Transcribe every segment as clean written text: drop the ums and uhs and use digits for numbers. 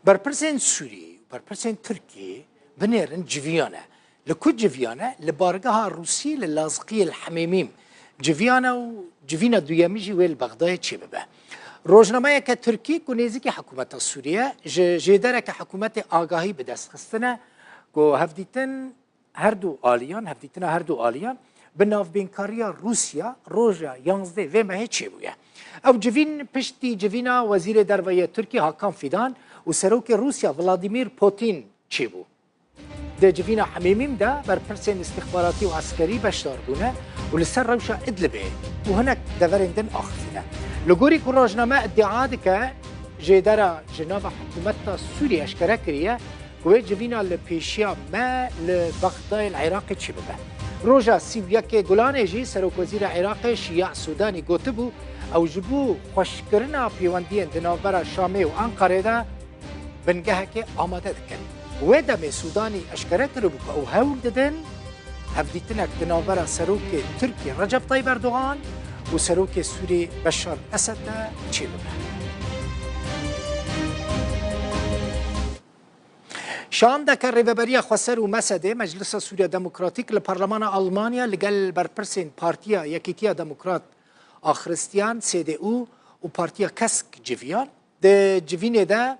برپرسین سوری برپرسین ترکیه بنیرن جویانه لکود جویانه لبارگاه روسی للازقی الحمیمیم جویانه و جوینا دویامیجی ویل بغداد چی ببه روزنامه که ترکی کنیزی که حکومت سوریه جداره که حکومت آگاهی به دست خستنه کو هفدیتن هر دو آلیان به ناوبینکاریا روسیا روژا 11 و ماه چی بوده او جوین پشتی جوینا وزیر درویه ترکی هاکان فیدان و سروک روسیا ولادیمیر پوتین چی بود ده جوینا حمیمیم ده بر پرسین استخباراتی و عسکری بشدار بونه و لسر روشا ادلبه و هناك دورندن آخرینه لگوری که روزنامه ادعا که جداره جناب حکومت سوریه اشکره کریه و جوینا لپیشیا ما لبغداد العراق چی ببه روژا 31 گلانه جی سروک وزیر عراق شیعه سودانی گوته بو او جبو خوشکرنا پیوندین دنابرا شامه و انقره ده بنگه که آماده دکن و دم سودانی اشکره کرو بو او هول ددن هفدیتنک دنابرا سروک ترکی رجب طیب اردوغان و سروک سوری بشار اسد ده چی ببه شام دکر ریوبری خسر و مسده مجلس سوریا دموکراتیک لپارلمان آلمانیا لگل برپرسین پارتیا یکیتیا دموکرات آخرستیان CDU و پارتیا کسک جویان ده جوینه ده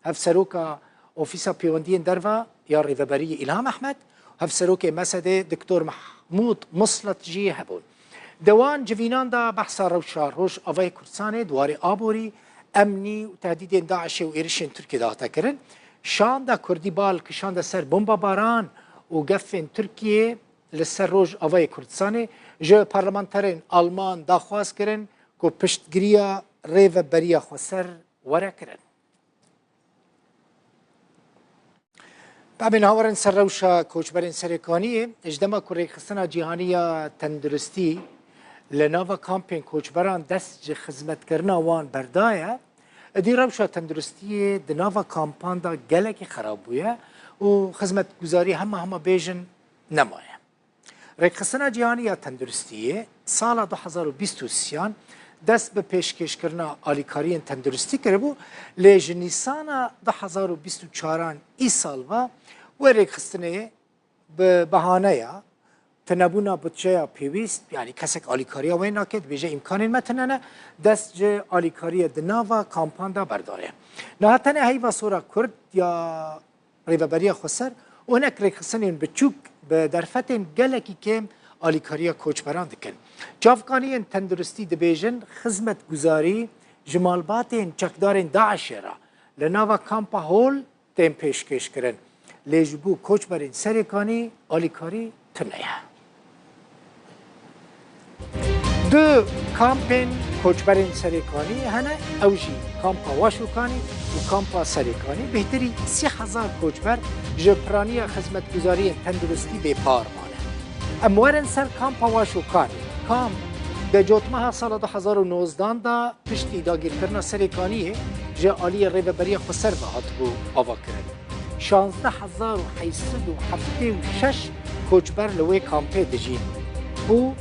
هف سروکا اوفیسا پیوندین دروا یا ریوبری الهام احمد هف سروک مسده دکتور محمود مصلت جی هبون دوان جوینان دا بحثا روشار روش آوای کردستان دوار آبوری امنی و تهدید داعش و ایرشین ترکی دا تکرن شان دا کردی بال کشان دا سر بمبا باران و گفن ترکیه لسر روش آوای کردستان جو پارلمانترین آلمان داخواست کرن که پشتگیریا ریو بریا خسر وره کرن بابین هاورن سر روشا کوچبرین سرکانیه اجدما که ریخستنا جیهانی تندرستی لناوا کامپین کوچبران دست خدمت کرنا وان بردایه دی روشا تندرستی دناوا کامپان دا گلکی خراب بویه و خدمت گزاری همه بیجن نمایه ریخستنا جیهانی تندرستی سال 2023 دست به پیشکش کردن آلیکاری تندرستی کرده بود لیج نیسان 2024 ای سال و ریخستنه به بهانه تنبونا بودجه پیویست یعنی کسک آلیکاری و اینا که بیجه امکان متننه دست جه آلیکاری دناوا کامپان دا برداره نه تنه هی و سورا کرد یا ریوبری خسر و هنک ریخستنه بچوک به درفتن گلکی که آلیکاری کوچبران دکن جافکانی تندرستی دبیجن خدمت گزاری جمالبات چکدار داعش را لناوا کامپا هول تیم پیشکش کرن لیجبو کوچبرین سرکانی آلیکاری تنیه دو کامپین کوچبرین سرکانی هنه اوجی کامپا واشوکانی و کامپا سرکانی بهتری 30,000 کوچبر جپرانی خدمت گزاری تندرستی به پار اموارن سر کامپا واشوکانی کام در جوتمه سال 2019 دا پشتی داگیر کرنا سرکانیه جه آلی ریوبری خسر و هاتبو آوا کرد 16,876 کوچبر لوی کامپه دجین و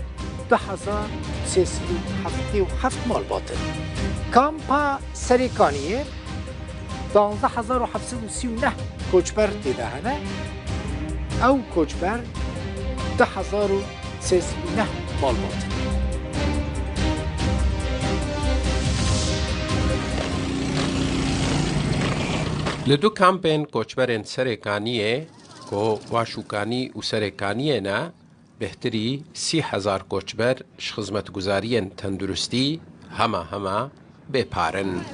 2,377 مال باطن کامپا سرکانیه 12,739 کوچبر دیدهنه او کوچبر 10,309 مال باطن لدو کامپین کوچبرین سرکانیه کو واشوکانی و سرکانیه نه بهتری 30,000 کوچبر خدمت گزاری تندرستی همه بپارن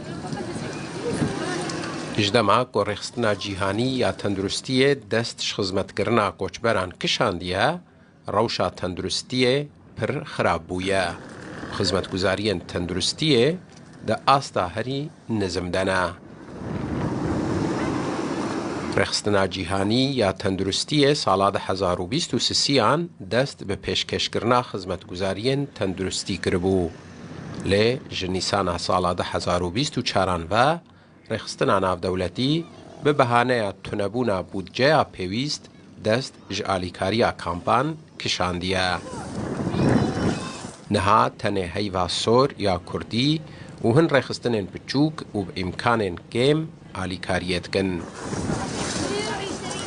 اجدما کو رخصتنا جیهانی یا تندرستی دست خدمت کرنا کوچبران کشاندیه روشا تندرستی پر خراب بویه خدمت گزاری تندرستی ده آستا هری نظم دنه رخصتنا جیهانی یا تندرستی سال 2023 دست به پیشکش کرنا خدمت گزاری تندرستی کربو لی جنیسان سال 2024 و رخصتنا ناو دولتی به بهانه تنبونا بودجه پیویست دست جعالیکاریا کامپان کشاندیه نها تنه هیوا سور یا کردی و هن رخصتنین بچوک و بامکانین کم آلیکاریت کن.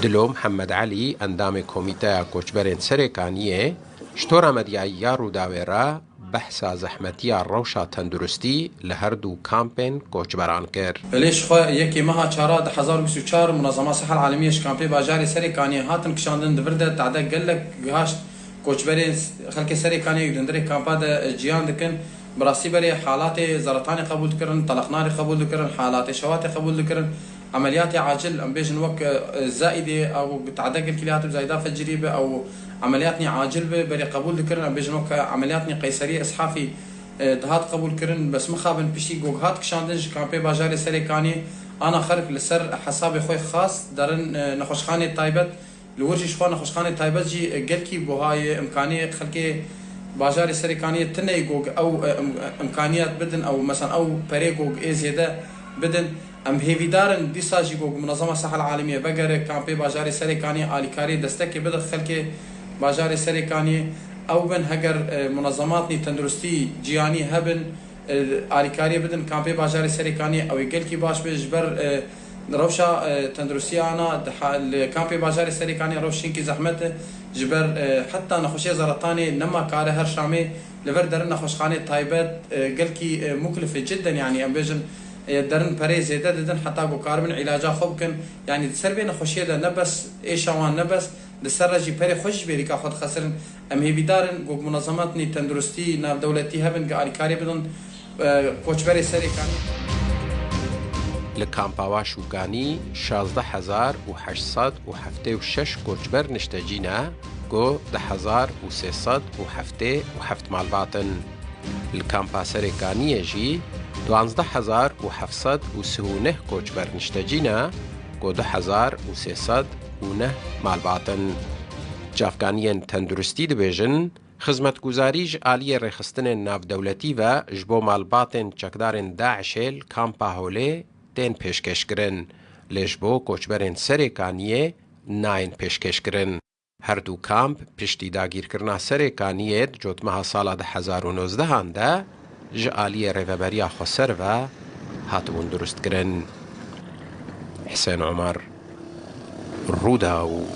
دلو محمد علی اندام کمیته کوچبرین سرکانیه شطور مدیعی رو داویرا بحثا زحمتی روشا تندرستی لهر دو کامپین کوچبران کر. بلیش خو یکی ماه 4024 منظمه صحه العالميه شکامپی باجاری سرکانی هاتن کشاندن دورده تعداد گلک گهاش کوچبرین خلک سرکانی دندری کامپاد جیان دکن براسی بری حالات زرطانی قبول کردن طلقناری قبول کردن حالات شوات قبول کردن عمليات عاجل ام بيجن وك زائده او تعدق الكليات بزايده فجريبه او عملياتني عاجل بري قبول كرن ام بيجن وك عملياتني قيصريه اسحافي دهات قبول كرن بس مخابن بشي جوجهات كشاندنج كامبي باجاري سريكاني انا خرف لسر حسابي خوي خاص درن نخوشخانه تايبت لورجي شخوان نخوشخانه تايبت جي قلكي بوهاي امكانيه خلكي باجاري سريكانيه تني جوج او امكانيات بدن او مثلا او بري جوج اي زياده بدن ام هیویدارن دیساجی گو منظمه صحه العالميه بقر کامپی باجاری سرکانی آلیکاری دستکی بدر خلک باجاری سرکانی او بن هگر منظماتنی تندرستی جیانی هبن آلیکاری بدن کامپی باجاری سرکانی او گل کی باش بجبر روشا تندرستی انا کامپی باجاری سرکانی روشین کی زحمت جبر حتی نخوشی زرطانی نما کار هر شامی لور درن نخوشخانه تایبت گل کی مكلفه جدا يعني ام بيجن درن بري زيادة ددن حتى جو كاربن علاجا خوب كن يعني سربين خوشية ده نبس إيشوان نبس لسرجي بري خوش بيريكا خود خسرن أم هي بدارن جو منظمات ني تندرستي ناف دولتي هبن قاري كاري بدن كوش بري سري كاني لكامباوا شوغاني 16876 كوچبر نشتجينا جو 10307 مال باطن. الكامبا سريكانية جي 12709 کوچبر نشتجینا کو 2309 مال باطن. جافگانیان تندرستی دبیجن خدمت گزاریج آلیه رخستن ناف دولتی و جبو مال باطن چکدارن داعشل کامپا هوله تین پیشکش کرن لجبو کوچبرن سرکانیه ناین پیشکش کرن. هر دو کامپ پشتی داگیر کرنا سرکانیه جوت مها سالا 2019 هنده جعالی ریوبریا خسر و هاتون درست کرن. حسین عمر، رودا و